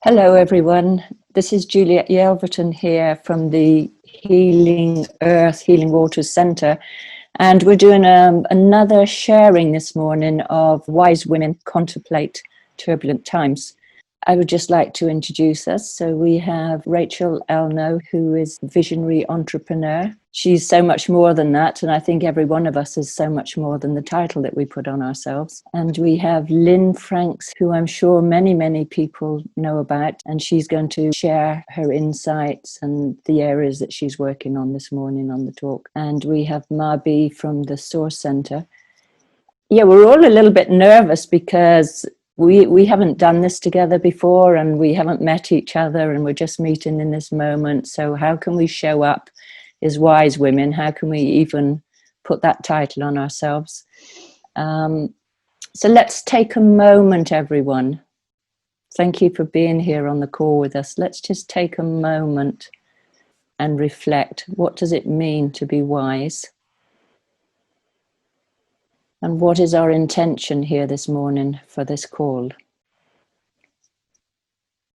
Hello everyone, this is Juliet Yelverton here from the Healing Earth, Healing Waters Centre, and we're doing another sharing this morning of Wise Women Contemplate Turbulent Times. I would just like to introduce us. So we have Rachel Elno, who is visionary entrepreneur. She's so much more than that, and I think every one of us is so much more than the title that we put on ourselves. And we have Lynne Franks, who I'm sure many people know about, and she's going to share her insights and the areas that she's working on this morning on the talk. And we have Mabi from the Source Centre. Yeah, we're all a little bit nervous because we haven't done this together before, and we haven't met each other, and we're just meeting in this moment. So how can we show up as wise women? How can we even put that title on ourselves? So let's take a moment, everyone. Thank you for being here on the call with us. Let's just take a moment and reflect. What does it mean to be wise? And what is our intention here this morning for this call?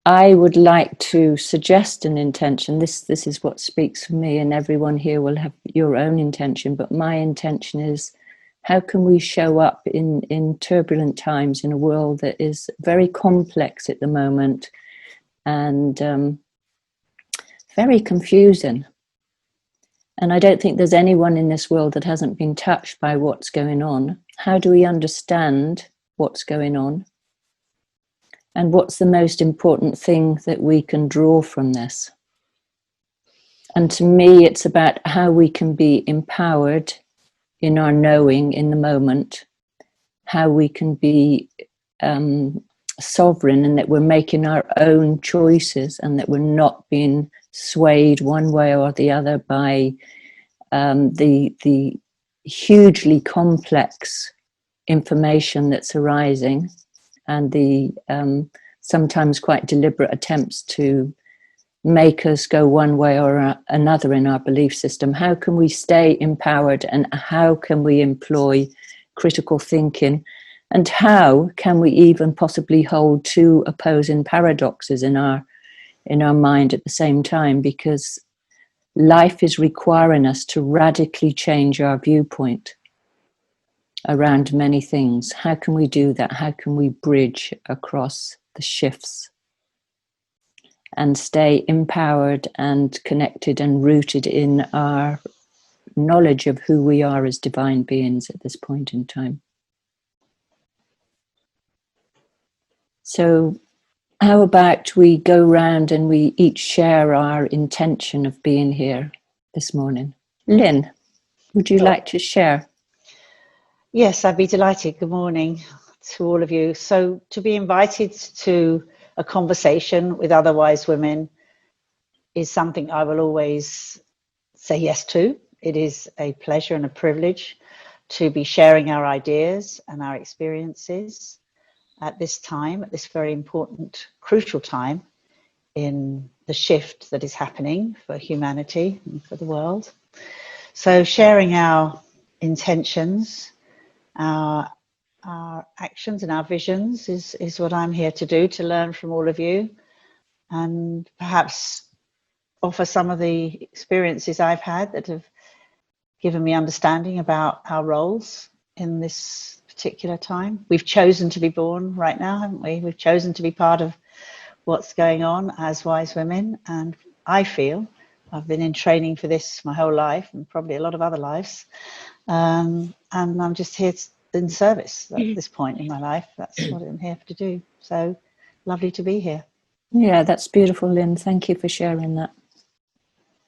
I would like to suggest an intention. This is what speaks for me, and everyone here will have your own intention. But my intention is, how can we show up in turbulent times in a world that is very complex at the moment and very confusing? And I don't think there's anyone in this world that hasn't been touched by what's going on. How do we understand what's going on? And what's the most important thing that we can draw from this? And to me, it's about how we can be empowered in our knowing in the moment, how we can be sovereign, and that we're making our own choices, and that we're not being swayed one way or the other by the hugely complex information that's arising, and the sometimes quite deliberate attempts to make us go one way or another in our belief system. How can we stay empowered, and how can we employ critical thinking, and how can we even possibly hold two opposing paradoxes in our mind at the same time? Because life is requiring us to radically change our viewpoint around many things. How can we do that? How can we bridge across the shifts and stay empowered and connected and rooted in our knowledge of who we are as divine beings at this point in time? So how about we go round and we each share our intention of being here this morning? Lynne, would you like to share? Yes, I'd be delighted. Good morning to all of you. So to be invited to a conversation with other wise women is something I will always say yes to. It is a pleasure and a privilege to be sharing our ideas and our experiences at this time, at this very important, crucial time in the shift that is happening for humanity and for the world. So sharing our intentions, our actions and our visions is what I'm here to do, to learn from all of you, and perhaps offer some of the experiences I've had that have given me understanding about our roles in this particular time. We've chosen to be born right now, haven't we? We've chosen to be part of what's going on as wise women, and I feel I've been in training for this my whole life, and probably a lot of other lives, and I'm just here in service at this point in my life. That's what I'm here to do. So lovely to be here. Yeah, that's beautiful, Lynne. Thank you for sharing that.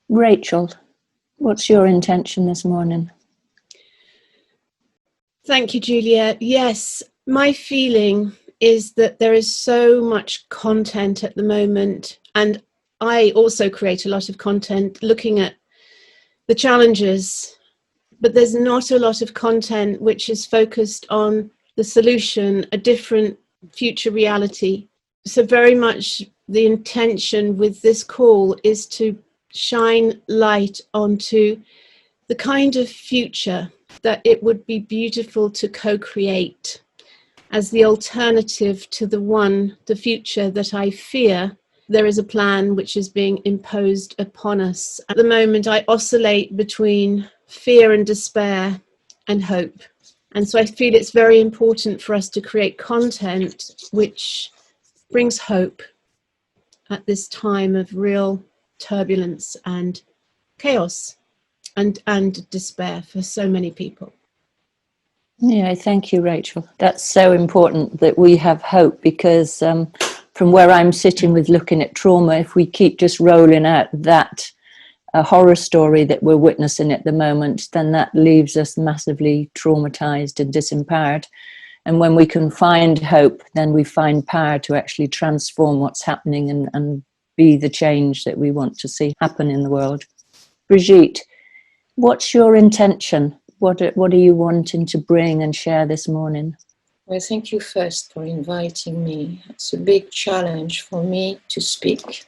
Rachel, what's your intention this morning? Thank you, Juliet. Yes, my feeling is that there is so much content at the moment, and I also create a lot of content looking at the challenges, but there's not a lot of content which is focused on the solution, a different future reality. So very much the intention with this call is to shine light onto the kind of future that it would be beautiful to co-create as the alternative to the future that I fear. There is a plan which is being imposed upon us. At the moment, I oscillate between fear and despair and hope. And so I feel it's very important for us to create content which brings hope at this time of real turbulence and chaos and despair for so many people. Yeah, thank you, Rachel. That's so important that we have hope, because from where I'm sitting with looking at trauma, if we keep just rolling out that horror story that we're witnessing at the moment, then that leaves us massively traumatized and disempowered. And when we can find hope, then we find power to actually transform what's happening and be the change that we want to see happen in the world. Brigitte, what's your intention? What are you wanting to bring and share this morning? Well, thank you first for inviting me. It's a big challenge for me to speak.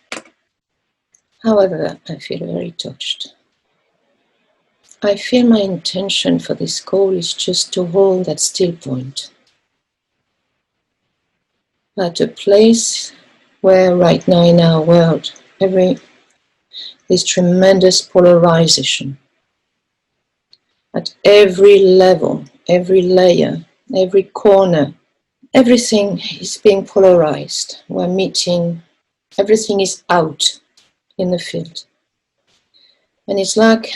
However, I feel very touched. I feel my intention for this call is just to hold that still point. At a place where right now in our world, there's tremendous polarization. At every level, every layer, every corner, everything is being polarized. We're meeting, everything is out in the field. And it's like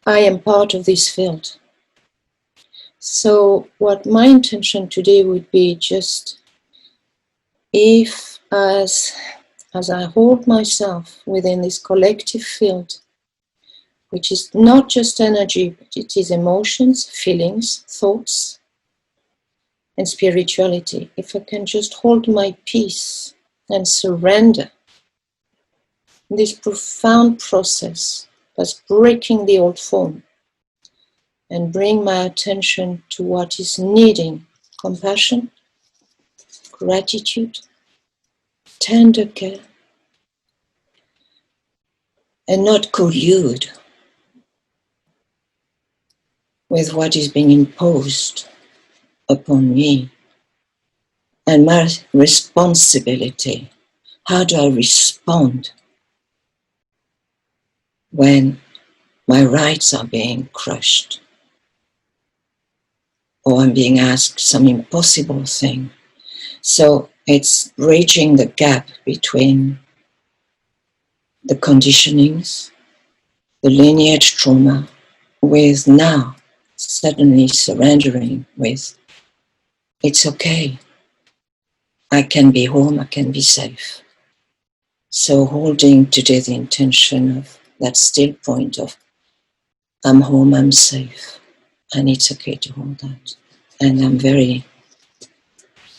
I am part of this field. So what my intention today would be just, if as I hold myself within this collective field, which is not just energy, but it is emotions, feelings, thoughts, and spirituality. If I can just hold my peace and surrender this profound process that's breaking the old form and bring my attention to what is needing compassion, gratitude, tender care, and not collude with what is being imposed upon me and my responsibility. How do I respond when my rights are being crushed, or I'm being asked some impossible thing? So it's bridging the gap between the conditionings, the lineage trauma, with now suddenly surrendering with, it's okay, I can be home, I can be safe. So holding today the intention of that still point of, I'm home, I'm safe, and it's okay to hold that. And I'm very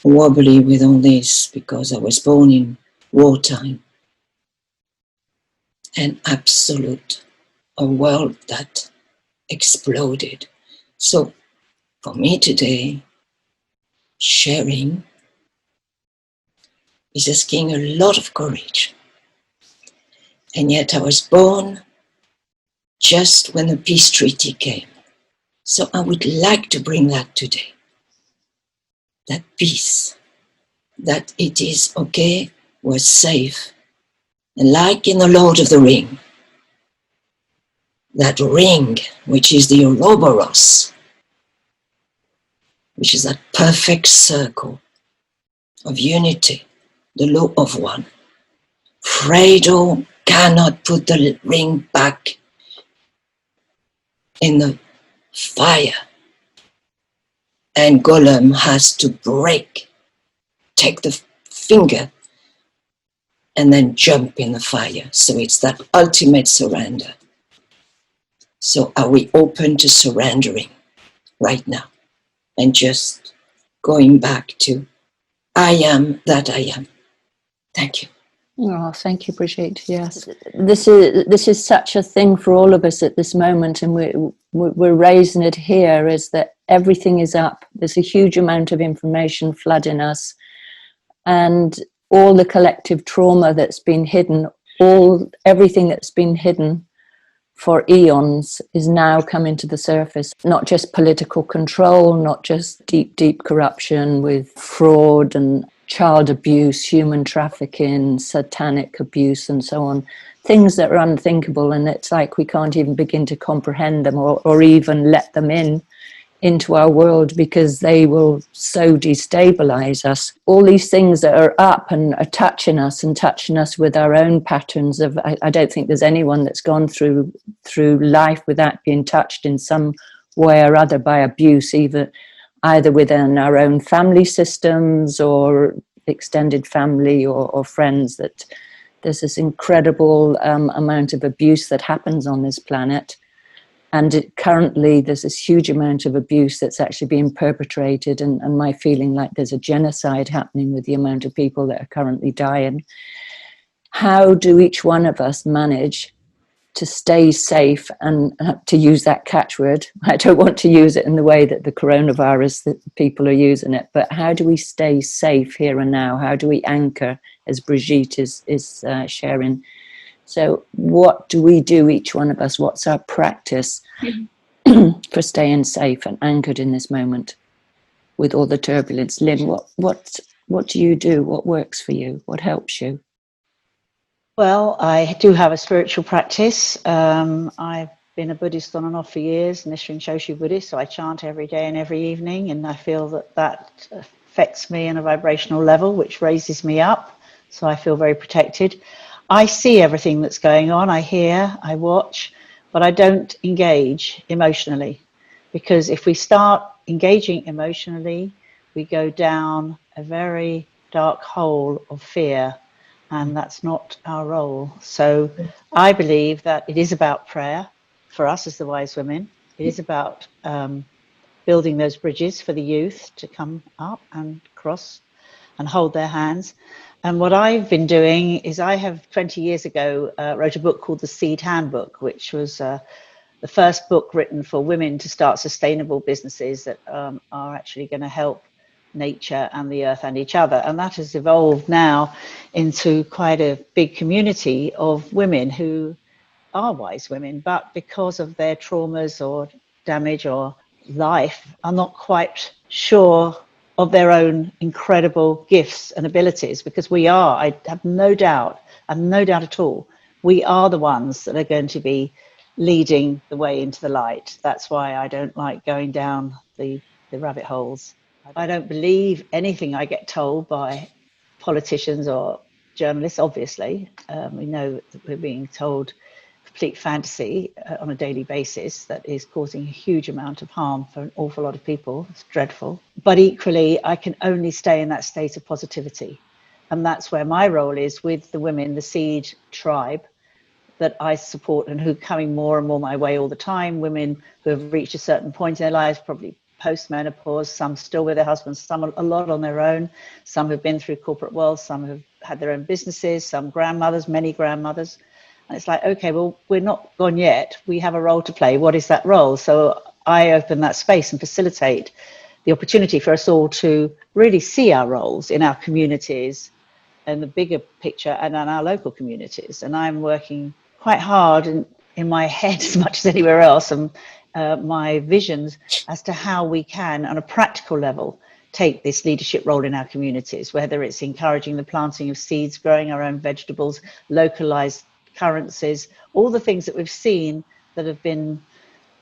wobbly with all this because I was born in wartime. An absolute, a world that exploded. So for me today, sharing is asking a lot of courage. And yet I was born just when the peace treaty came. So I would like to bring that today. That peace, that it is okay, we're safe. And like in the Lord of the Ring, that ring, which is the Ouroboros, which is that perfect circle of unity, the law of one. Fredo cannot put the ring back in the fire, and Gollum has to take the finger and then jump in the fire. So it's that ultimate surrender. So are we open to surrendering right now and just going back to I am that I am? Thank you. Oh, thank you, Brigitte. Yes, this is such a thing for all of us at this moment, and we're raising it here, is that everything is up. There's a huge amount of information flooding us, and all the collective trauma that's been hidden, everything that's been hidden for eons is now coming to the surface. Not just political control, not just deep, deep corruption with fraud and child abuse, human trafficking, satanic abuse, and so on. Things that are unthinkable, and it's like we can't even begin to comprehend them or even let them into our world, because they will so destabilize us. All these things that are up and are touching us with our own patterns of, I don't think there's anyone that's gone through life without being touched in some way or other by abuse, either within our own family systems or extended family or friends. That there's this incredible amount of abuse that happens on this planet. And currently there's this huge amount of abuse that's actually being perpetrated, and my feeling like there's a genocide happening with the amount of people that are currently dying. How do each one of us manage to stay safe, and to use that catchword? I don't want to use it in the way that the coronavirus that people are using it, but how do we stay safe here and now? How do we anchor, as Brigitte is sharing? So what do we do, each one of us? What's our practice for staying safe and anchored in this moment with all the turbulence? Lynne, what do you do? What works for you? What helps you? Well, I do have a spiritual practice. I've been a Buddhist on and off for years, Nichiren Shoshu Buddhist, so I chant every day and every evening, and I feel that affects me on a vibrational level, which raises me up, so I feel very protected. I see everything that's going on, I hear, I watch, but I don't engage emotionally, because if we start engaging emotionally, we go down a very dark hole of fear, and that's not our role. So I believe that it is about prayer for us as the wise women. It is about building those bridges for the youth to come up and cross and hold their hands. And what I've been doing is, I have 20 years ago wrote a book called The Seed Handbook, which was the first book written for women to start sustainable businesses that are actually going to help nature and the earth and each other. And that has evolved now into quite a big community of women who are wise women, but because of their traumas or damage or life, are not quite sure of their own incredible gifts and abilities, because I have no doubt at all, we are the ones that are going to be leading the way into the light. That's why I don't like going down the rabbit holes. I don't believe anything I get told by politicians or journalists, obviously. We know that we're being told complete fantasy on a daily basis that is causing a huge amount of harm for an awful lot of people. It's dreadful. But equally, I can only stay in that state of positivity. And that's where my role is with the women, the Seed tribe that I support, and who are coming more and more my way all the time. Women who have reached a certain point in their lives, probably post-menopause, some still with their husbands, some a lot on their own, some have been through corporate world, some have had their own businesses, some grandmothers, many grandmothers. And it's like, okay, well, we're not gone yet. We have a role to play. What is that role? So I open that space and facilitate the opportunity for us all to really see our roles in our communities and the bigger picture and in our local communities. And I'm working quite hard in my head as much as anywhere else, and my visions as to how we can, on a practical level, take this leadership role in our communities, whether it's encouraging the planting of seeds, growing our own vegetables, localized currencies, all the things that we've seen that have been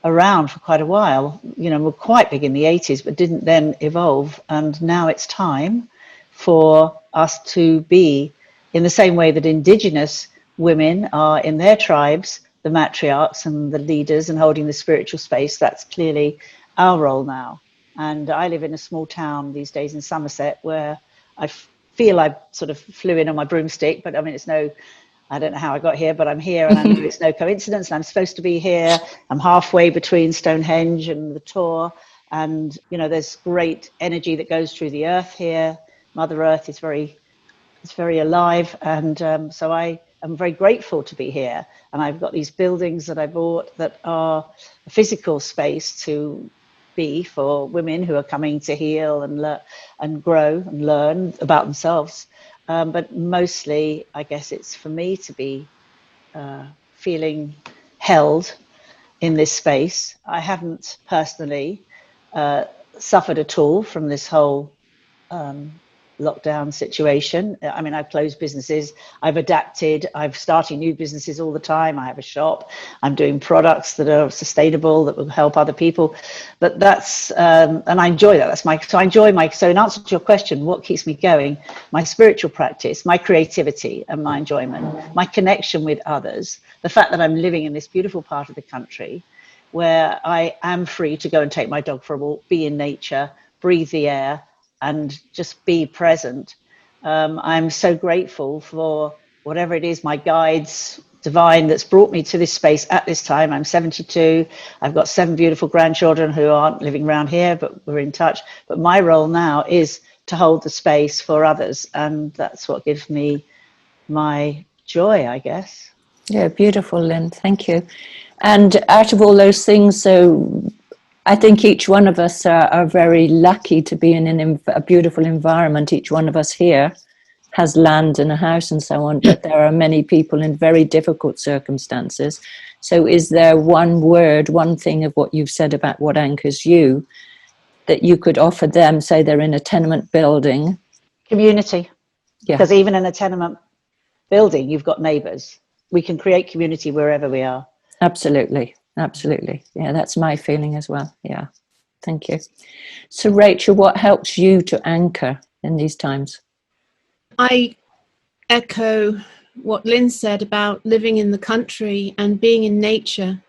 around for quite a while, were quite big in the 80s, but didn't then evolve. And now it's time for us to be, in the same way that Indigenous women are in their tribes, the matriarchs and the leaders and holding the spiritual space. That's clearly our role now. And I live in a small town these days in Somerset, where I feel I sort of flew in on my broomstick, but I mean, I don't know how I got here, but I'm here, and I know it's no coincidence, and I'm supposed to be here. I'm halfway between Stonehenge and the Tor, and there's great energy that goes through the earth here. Mother Earth is very alive, and so I am very grateful to be here. And I've got these buildings that I bought that are a physical space to be for women who are coming to heal and grow and learn about themselves. But mostly, I guess it's for me to be feeling held in this space. I haven't personally suffered at all from this whole lockdown situation. I mean, I've closed businesses, I've adapted, I'm starting new businesses all the time. I have a shop, I'm doing products that are sustainable, that will help other people. But that's, and I enjoy that. So in answer to your question, what keeps me going? My spiritual practice, my creativity and my enjoyment, my connection with others, the fact that I'm living in this beautiful part of the country where I am free to go and take my dog for a walk, be in nature, breathe the air, and just be present. I'm so grateful for whatever it is, my guides, divine, that's brought me to this space at this time. I'm 72. I've got 7 beautiful grandchildren who aren't living around here, but we're in touch. But my role now is to hold the space for others. And that's what gives me my joy, I guess. Yeah, beautiful, Lynne. Thank you. And out of all those things, so I think each one of us are very lucky to be in a beautiful environment. Each one of us here has land and a house and so on, but there are many people in very difficult circumstances. So is there one word, one thing of what you've said about what anchors you that you could offer them? Say they're in a tenement building. Community. Yeah. Because even in a tenement building, you've got neighbours. We can create community wherever we are. Absolutely. Absolutely. Yeah, that's my feeling as well. Yeah. Thank you. So, Rachel, what helps you to anchor in these times? I echo what Lynne said about living in the country and being in nature.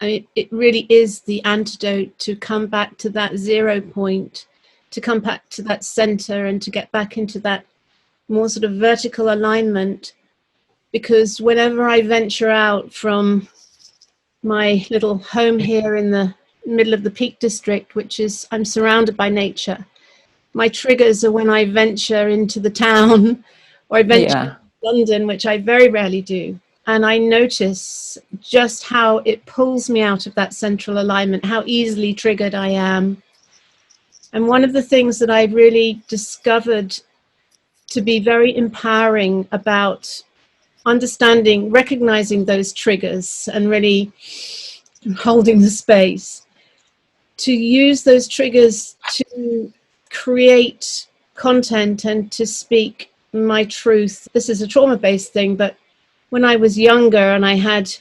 It really is the antidote to come back to that 0 point, to come back to that center and to get back into that more sort of vertical alignment. Because whenever I venture out from my little home here in the middle of the Peak District, which is, I'm surrounded by nature. My triggers are when I venture into the town or I venture to London, which I very rarely do. And I notice just how it pulls me out of that central alignment, how easily triggered I am. And one of the things that I've really discovered to be very empowering about understanding, recognizing those triggers and really holding the space, to use those triggers to create content and to speak my truth. This is a trauma-based thing, but when I was younger and I had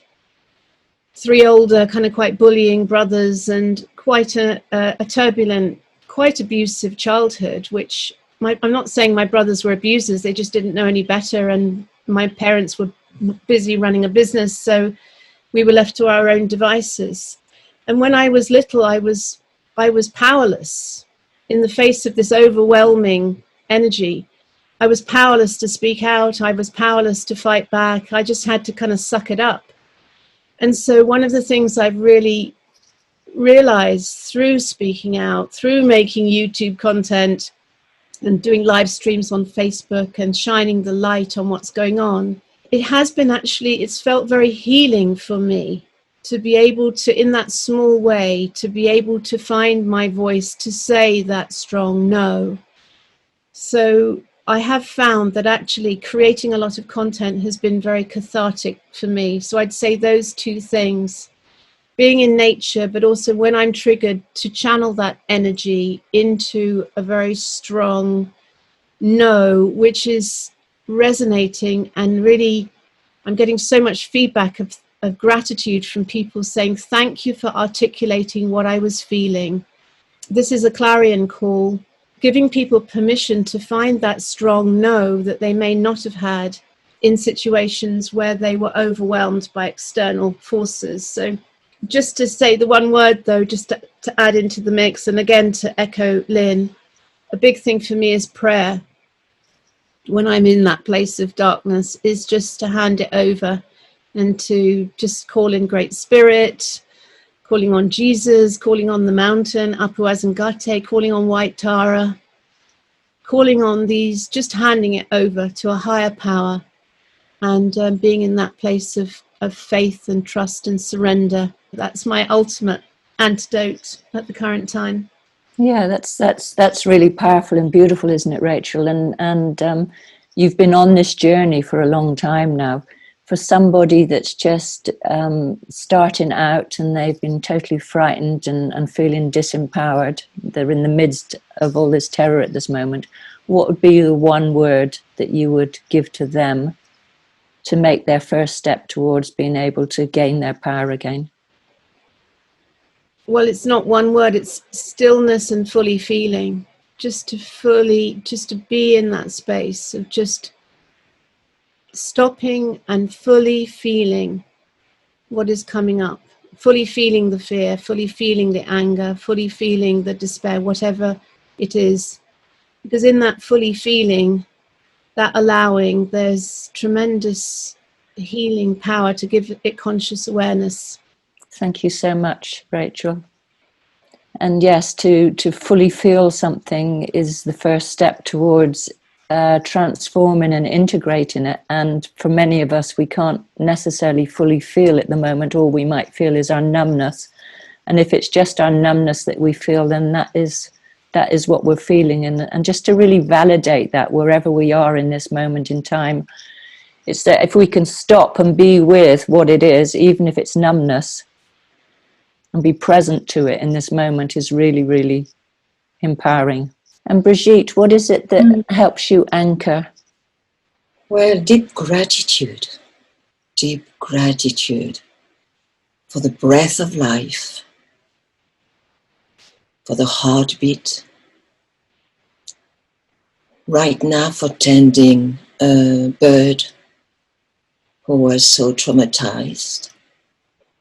3 older, kind of quite bullying brothers and quite a turbulent, quite abusive childhood, which I'm not saying my brothers were abusers, they just didn't know any better, and my parents were busy running a business, so we were left to our own devices. And when I was little, I was powerless in the face of this overwhelming energy. I was powerless to speak out. I was powerless to fight back. I just had to kind of suck it up. And so one of the things I've really realized through speaking out, through making YouTube content and doing live streams on Facebook and shining the light on what's going on, it has been actually, it's felt very healing for me to be able to, in that small way, to be able to find my voice to say that strong no. So I have found that actually creating a lot of content has been very cathartic for me. So I'd say those 2 things, being in nature, but also when I'm triggered, to channel that energy into a very strong no, which is resonating. And really, I'm getting so much feedback of gratitude from people saying, thank you for articulating what I was feeling. This is a clarion call, giving people permission to find that strong no that they may not have had in situations where they were overwhelmed by external forces. So just to say the one word, though, just to add into the mix, and again to echo Lynne, a big thing for me is prayer. When I'm in that place of darkness, is just to hand it over and to just call in Great Spirit, calling on Jesus, calling on the mountain, Apu Azangate, calling on White Tara, calling on these, just handing it over to a higher power, and being in that place of faith and trust and surrender. That's my ultimate antidote at the current time. Yeah, that's really powerful and beautiful, isn't it, Rachel? And you've been on this journey for a long time now. for somebody that's just starting out and they've been totally frightened and feeling disempowered, they're in the midst of all this terror at this moment, what would be the one word that you would give to them to make their first step towards being able to gain their power again? Well, it's not one word, it's stillness and fully feeling. Just to be in that space of just stopping and fully feeling what is coming up, fully feeling the fear, fully feeling the anger, fully feeling the despair, whatever it is. Because in that fully feeling, that allowing, there's tremendous healing power to give it conscious awareness. Thank you so much, Rachel. And yes, to fully feel something is the first step towards transforming and integrating it. And for many of us, we can't necessarily fully feel at the moment. All we might feel is our numbness. And if it's just our numbness that we feel, then that is what we're feeling. And just to really validate that wherever we are in this moment in time, it's that if we can stop and be with what it is, even if it's numbness, and be present to it in this moment, is really, really empowering. And Brigitte, what is it that helps you anchor? Well, deep gratitude for the breath of life, for the heartbeat. Right now, for tending a bird who was so traumatized,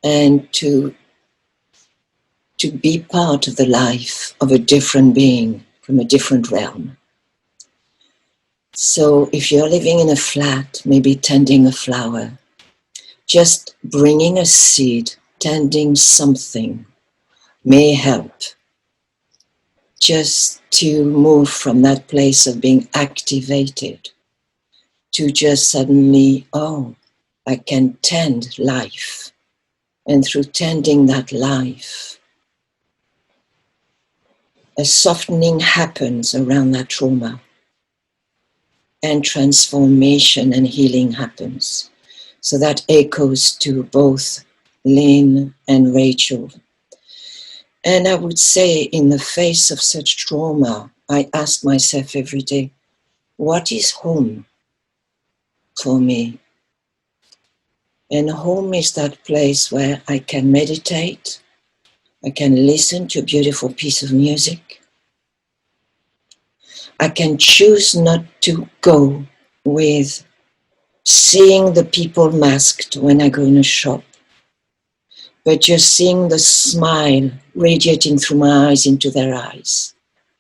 and to be part of the life of a different being from a different realm. So if you're living in a flat, maybe tending a flower, just bringing a seed, tending something may help. Just to move from that place of being activated to just suddenly, oh, I can tend life. And through tending that life, a softening happens around that trauma, and transformation and healing happens. So that echoes to both Lynne and Rachel. And I would say, in the face of such trauma, I ask myself every day, what is home for me? And home is that place where I can meditate, I can listen to a beautiful piece of music, I can choose not to go with seeing the people masked when I go in a shop, but just seeing the smile radiating through my eyes into their eyes,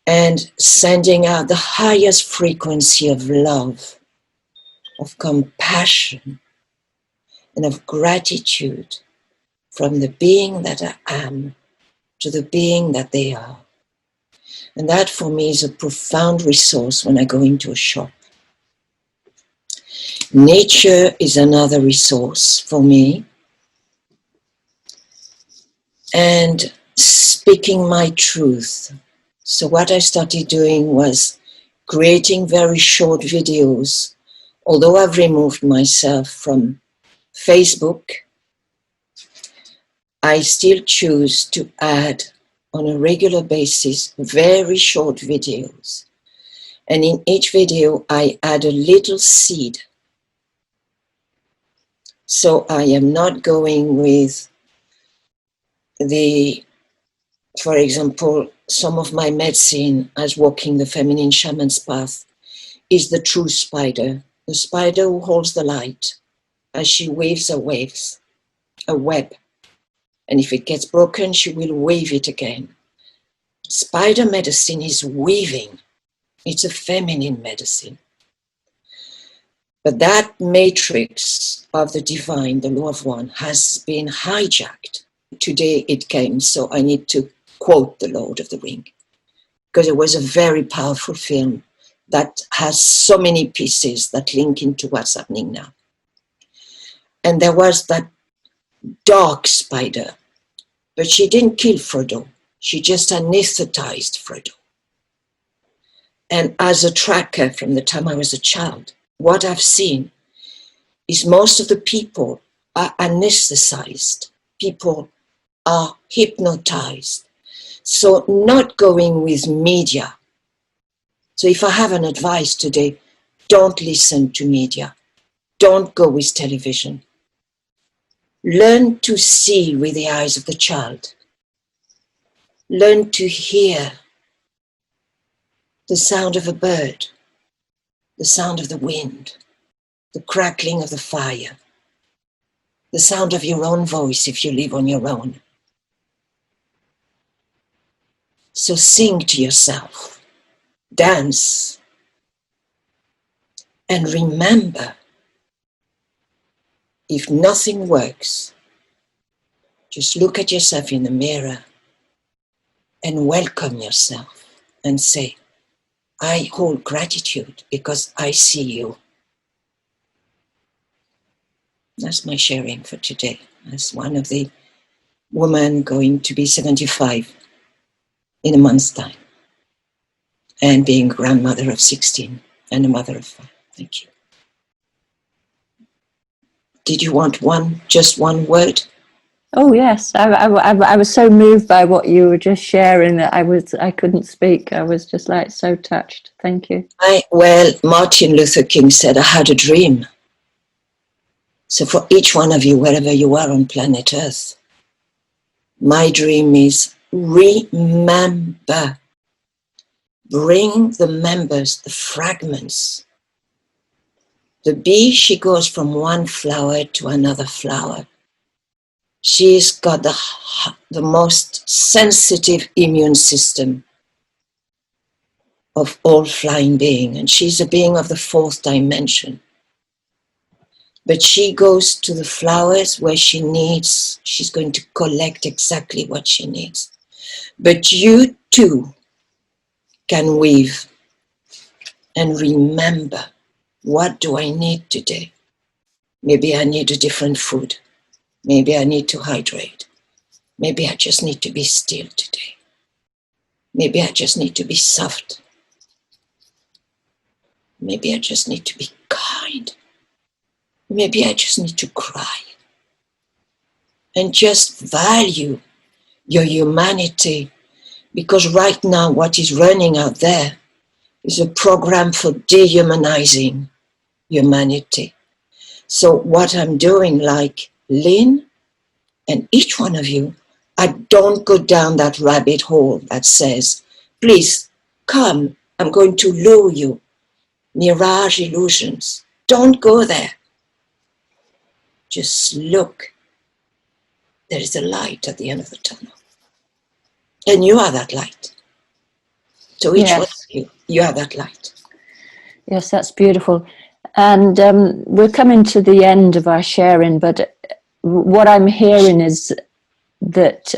and sending out the highest frequency of love, of compassion, and of gratitude from the being that I am to the being that they are. And that for me is a profound resource when I go into a shop. Nature is another resource for me. And speaking my truth. So what I started doing was creating very short videos. Although I've removed myself from Facebook, I still choose to add on a regular basis very short videos. And in each video, I add a little seed. So I am not going with for example, some of my medicine as walking the feminine shaman's path is the true spider, the spider who holds the light as she weaves a web. And if it gets broken, she will weave it again. Spider medicine is weaving. It's a feminine medicine. But that matrix of the divine, the law of one, has been hijacked. Today it came, so I need to quote The Lord of the Ring, because it was a very powerful film that has so many pieces that link into what's happening now. And there was that dark spider, but she didn't kill Frodo. She just anesthetized Frodo. And as a tracker from the time I was a child, what I've seen is most of the people are anesthetized. People are hypnotized. So not going with media. So if I have an advice today, don't listen to media. Don't go with television. Learn to see with the eyes of the child. Learn to hear the sound of a bird, the sound of the wind, the crackling of the fire, the sound of your own voice if you live on your own. So sing to yourself, dance, and remember, if nothing works, just look at yourself in the mirror and welcome yourself and say, I hold gratitude because I see you. That's my sharing for today. As one of the women going to be 75 in a month's time, and being a grandmother of 16 and a mother of 5. Thank you. Did you want just one word? Oh yes, I was so moved by what you were just sharing that I couldn't speak. I was just like so touched. Thank you. Well, Martin Luther King said, I had a dream. So for each one of you, wherever you are on planet Earth, my dream is remember. Bring the members, the fragments. The bee, she goes from one flower to another flower. She's got the most sensitive immune system of all flying beings, and she's a being of the 4th dimension. But she goes to the flowers where she's going to collect exactly what she needs. But you too can weave and remember, what do I need today? Maybe I need a different food. Maybe I need to hydrate. Maybe I just need to be still today. Maybe I just need to be soft. Maybe I just need to be kind. Maybe I just need to cry. And just value your humanity, because right now what is running out there is a program for dehumanizing humanity. So what I'm doing, like Lynne and each one of you, I don't go down that rabbit hole that says, please come, I'm going to lure you. Mirage illusions. Don't go there. Just look. There is a light at the end of the tunnel. And you are that light. So each one of you are that light. Yes, that's beautiful. And we're coming to the end of our sharing, but what I'm hearing is that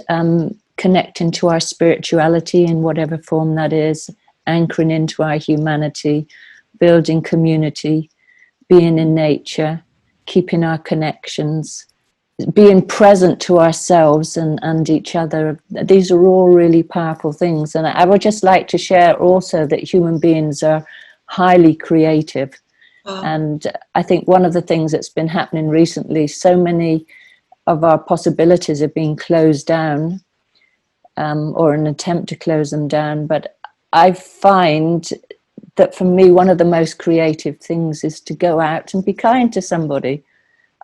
connecting to our spirituality in whatever form that is, anchoring into our humanity, building community, being in nature, keeping our connections, being present to ourselves and each other. These are all really powerful things. And I would just like to share also that human beings are highly creative. And I think one of the things that's been happening recently, so many of our possibilities are being closed down, or an attempt to close them down. But I find that for me, one of the most creative things is to go out and be kind to somebody.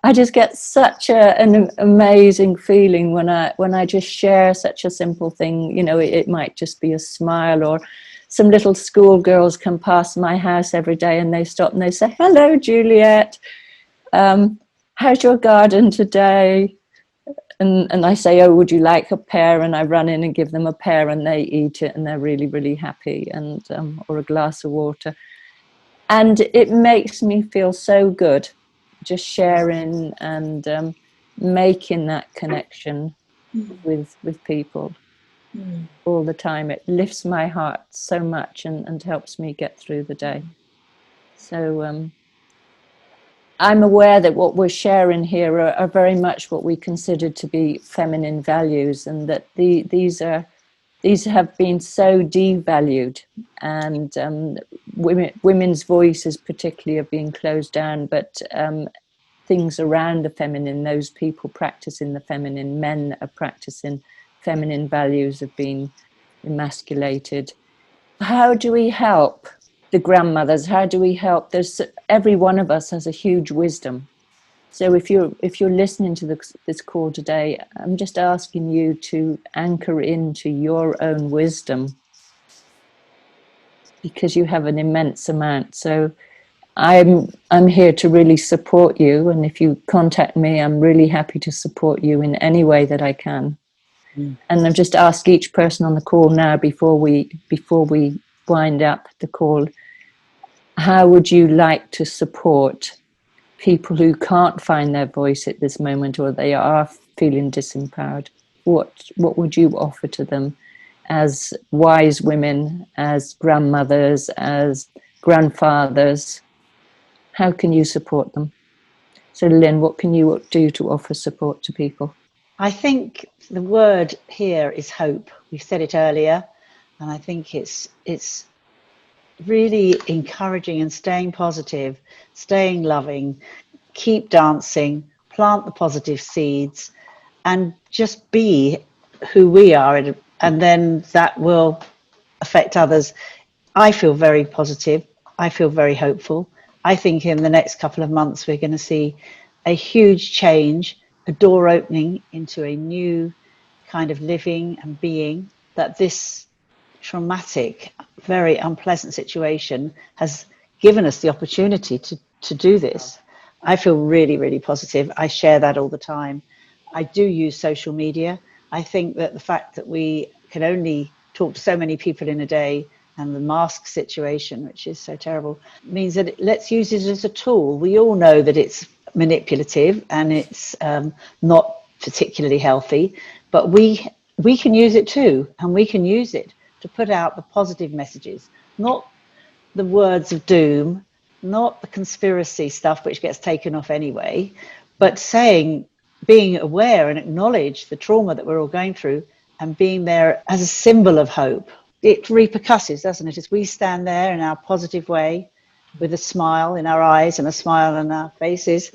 I just get such an amazing feeling when I just share such a simple thing. You know, it might just be a smile, or some little schoolgirls come past my house every day and they stop and they say, hello, Juliet. How's your garden today? And I say, oh, would you like a pear? And I run in and give them a pear and they eat it and they're really, really happy, and or a glass of water. And it makes me feel so good just sharing and making that connection with people all the time. It lifts my heart so much and helps me get through the day. So I'm aware that what we're sharing here are very much what we consider to be feminine values, and that these have been so devalued, and women's voices particularly are being closed down. But things around the feminine, those people practicing the feminine, men that are practicing feminine values have been emasculated. How do we help the grandmothers? How do we help? Every one of us has a huge wisdom. So if you're listening to this call today, I'm just asking you to anchor into your own wisdom, because you have an immense amount. So I'm here to really support you, and if you contact me, I'm really happy to support you in any way that I can. And I'll just ask each person on the call now, before we wind up the call, how would you like to support people who can't find their voice at this moment, or they are feeling disempowered? What would you offer to them as wise women, as grandmothers, as grandfathers? How can you support them? So Lynne, what can you do to offer support to people? I think the word here is hope. We said it earlier, and I think it's really encouraging and staying positive, staying loving, keep dancing, plant the positive seeds, and just be who we are, and then that will affect others. I feel very positive. I feel very hopeful. I think in the next couple of months we're going to see a huge change, a door opening into a new kind of living and being, that this traumatic, very unpleasant situation has given us the opportunity to do this. I feel really, really positive. I share that all the time. I do use social media. I think that the fact that we can only talk to so many people in a day, and the mask situation, which is so terrible, means that let's use it as a tool. We all know that it's manipulative and it's not particularly healthy, but we can use it too, and we can use it to put out the positive messages, not the words of doom, not the conspiracy stuff which gets taken off anyway, but being aware and acknowledge the trauma that we're all going through, and being there as a symbol of hope. It repercusses, doesn't it? As we stand there in our positive way, with a smile in our eyes and a smile on our faces,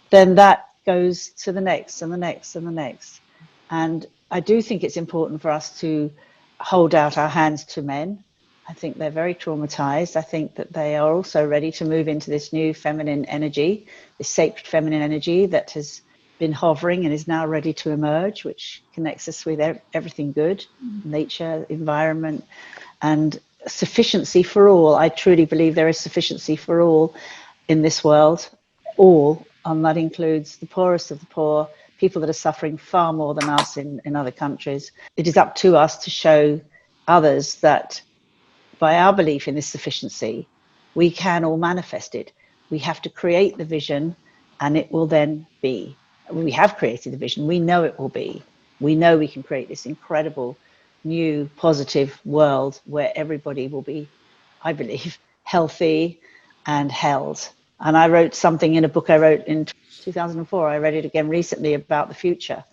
then that goes to the next and the next and the next. And I do think it's important for us to hold out our hands to men. I think they're very traumatized. I think that they are also ready to move into this new feminine energy, this sacred feminine energy that has been hovering and is now ready to emerge, which connects us with everything good, nature, environment, and sufficiency for all. I truly believe there is sufficiency for all in this world, all, and that includes the poorest of the poor, people that are suffering far more than us in other countries. It is up to us to show others that by our belief in this sufficiency, we can all manifest it. We have to create the vision, and it will then be. We have created the vision. We know it will be. We know we can create this incredible, new, positive world where everybody will be, I believe, healthy and held. And I wrote something in a book I wrote in 2004. I read it again recently about the future.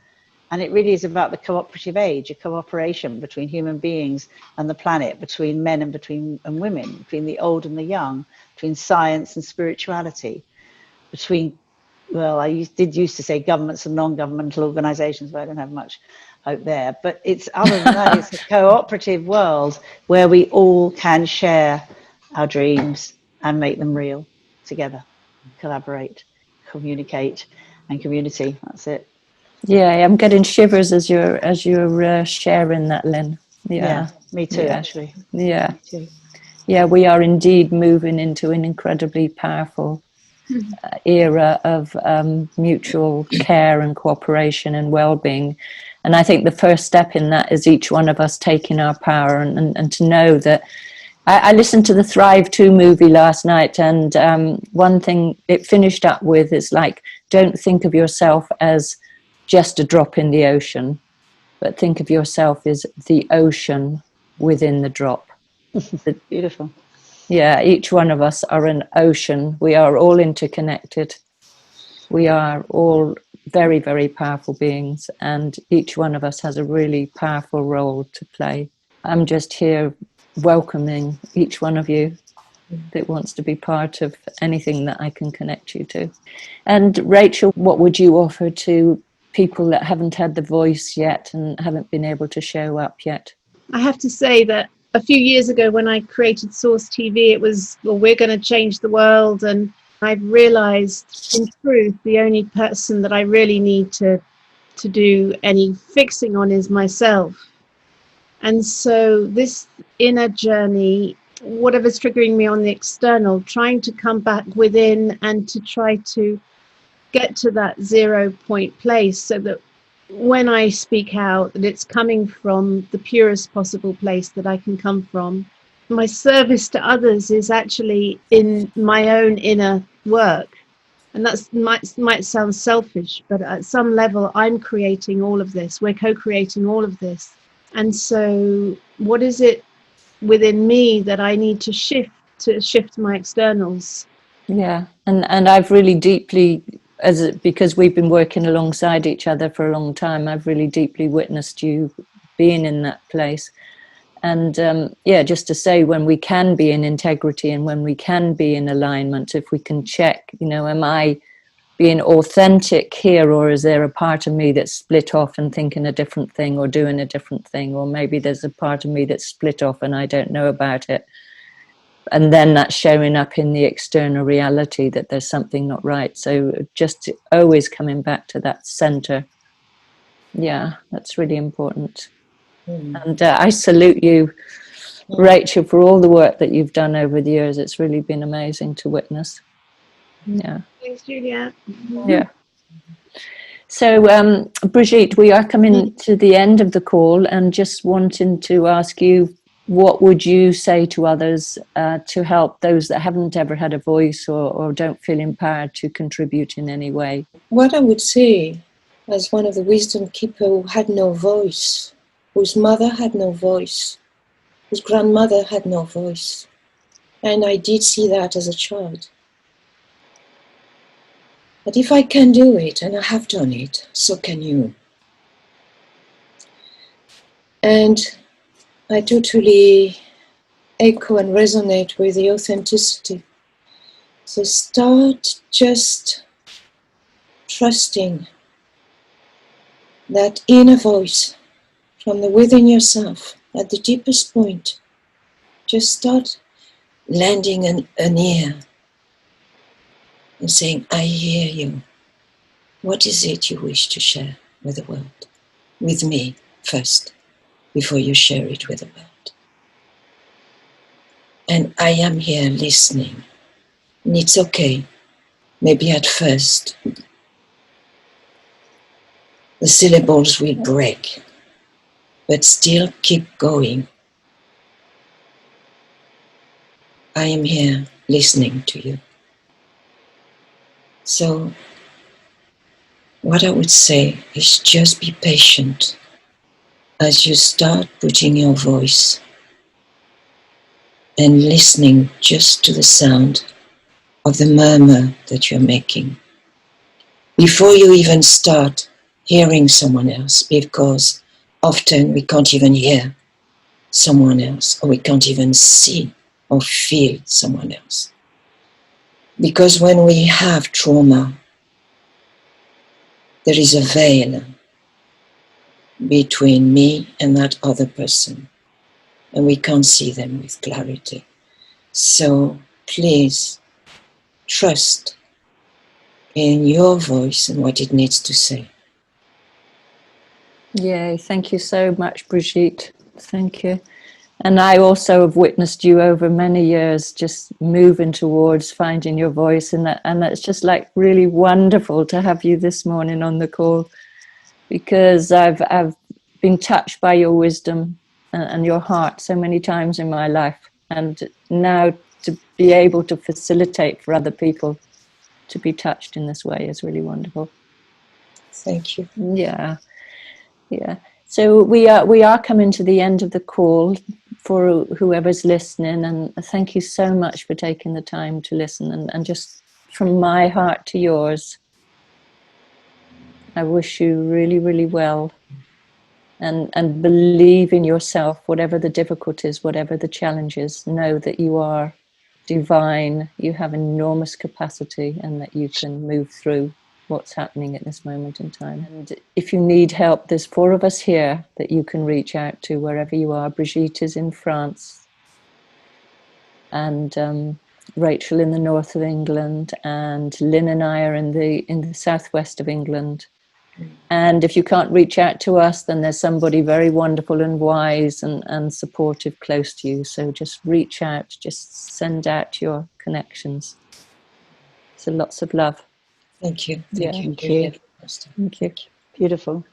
And it really is about the cooperative age, a cooperation between human beings and the planet, between men and women, between the old and the young, between science and spirituality, between, well, I did used to say governments and non-governmental organizations, but I don't have much hope there. But it's other than that, it's a cooperative world where we all can share our dreams and make them real together, collaborate, communicate, and community. That's it. Yeah, I'm getting shivers as you're sharing that, Lynne. Yeah, me too, actually. Yeah. Me too. Yeah, we are indeed moving into an incredibly powerful era of mutual care and cooperation and well-being. And I think the first step in that is each one of us taking our power and to know that. I listened to the Thrive 2 movie last night, and one thing it finished up with is like, don't think of yourself as just a drop in the ocean, but think of yourself as the ocean within the drop. Beautiful. Yeah, each one of us are an ocean. We are all interconnected. We are all very, very powerful beings, and each one of us has a really powerful role to play. I'm just here welcoming each one of you that wants to be part of anything that I can connect you to. And Rachel, what would you offer to people that haven't had the voice yet and haven't been able to show up yet? I have to say that a few years ago when I created Source TV, it was, well, we're going to change the world. And I've realized, in truth, the only person that I really need to do any fixing on is myself. And so this inner journey, whatever's triggering me on the external, trying to come back within and to try to get to that 0 point place, so that when I speak out, that it's coming from the purest possible place that I can come from. My service to others is actually in my own inner work. And that might sound selfish, but at some level, I'm creating all of this. We're co-creating all of this. And so what is it within me that I need to shift my externals? Yeah, and I've really deeply, because we've been working alongside each other for a long time, I've really deeply witnessed you being in that place. And yeah, just to say, when we can be in integrity and when we can be in alignment, if we can check, am I being authentic here, or is there a part of me that's split off and thinking a different thing or doing a different thing? Or maybe there's a part of me that's split off and I don't know about it. And then that's showing up in the external reality that there's something not right. So just always coming back to that center. Yeah, that's really important. And I salute you, Rachel, for all the work that you've done over the years. It's really been amazing to witness. Yeah. Thanks, Juliet. Yeah. So, Brigitte, we are coming to the end of the call, and just wanting to ask you, what would you say to others to help those that haven't ever had a voice or don't feel empowered to contribute in any way? What I would say, as one of the wisdom keepers who had no voice, whose mother had no voice, whose grandmother had no voice, and I did see that as a child. But if I can do it, and I have done it, so can you. And I totally echo and resonate with the authenticity. So start just trusting that inner voice from the within yourself at the deepest point. Just start lending an ear and saying, I hear you. What is it you wish to share with the world? With me first, before you share it with the world. And I am here listening. And it's okay. Maybe at first, the syllables will break, but still keep going. I am here listening to you. So, what I would say is just be patient as you start putting your voice and listening just to the sound of the murmur that you're making. Before you even start hearing someone else, because often we can't even hear someone else, or we can't even see or feel someone else. Because when we have trauma, there is a veil between me and that other person, and we can't see them with clarity. So please trust in your voice and what it needs to say. Yay, thank you so much, Brigitte. Thank you. And I also have witnessed you over many years just moving towards finding your voice, and that's just like really wonderful to have you this morning on the call, because I've been touched by your wisdom and your heart so many times in my life, and now to be able to facilitate for other people to be touched in this way is really wonderful. Thank you. Yeah. So we are coming to the end of the call for whoever's listening, and thank you so much for taking the time to listen, and just from my heart to yours, I wish you really, really well, and believe in yourself, whatever the difficulties, whatever the challenges. Know that you are divine, you have enormous capacity, and that you can move through what's happening at this moment in time. And if you need help, there's 4 of us here that you can reach out to wherever you are. Brigitte is in France, and Rachel in the north of England, and Lynne and I are in the southwest of England. And if you can't reach out to us, then there's somebody very wonderful and wise and supportive close to you. So just reach out, just send out your connections. So lots of love. Thank you. Yeah. Thank you. Thank you. Beautiful.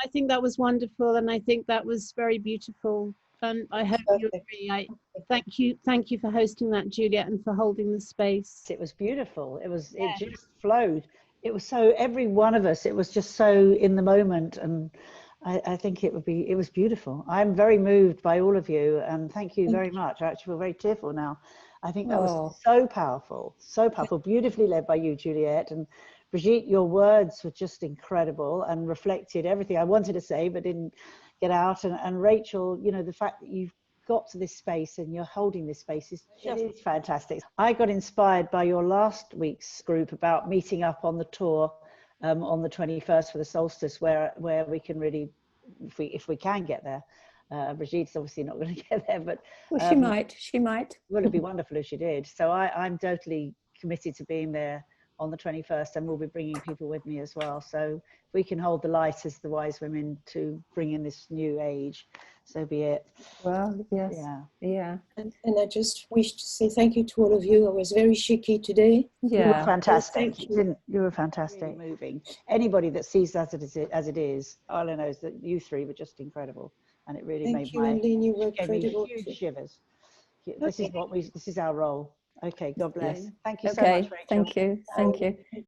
I think that was wonderful, and I think that was very beautiful. And I hope you agree. Thank you for hosting that, Juliet, and for holding the space. It was beautiful. It just flowed. It was so, every one of us, it was just so in the moment, and I think it was beautiful. I'm very moved by all of you, and thank you very much. I actually feel very tearful now. I think that was so powerful, beautifully led by you, Juliet. And Brigitte, your words were just incredible and reflected everything I wanted to say but didn't get out. And Rachel, you know, the fact that you've got to this space and you're holding this space is just fantastic. I got inspired by your last week's group about meeting up on the tour on the 21st for the solstice, where we can really, if we can get there. Brigitte's obviously not going to get there, but Well, she might. Well, it'd be wonderful if she did. So I'm totally committed to being there on the 21st, and we'll be bringing people with me as well. So if we can hold the light as the wise women to bring in this new age, so be it. Well, yes. Yeah. And I just wish to say thank you to all of you. I was very shaky today. You were fantastic. Thank you. You were fantastic. Really moving. Anybody that sees that as it is, all I know is that you 3 were just incredible, and it really Thank you, and Lynne, you were incredible. Huge shivers. This is our role. Okay, God bless. Yes. Thank you so much, Rachel. Thank you.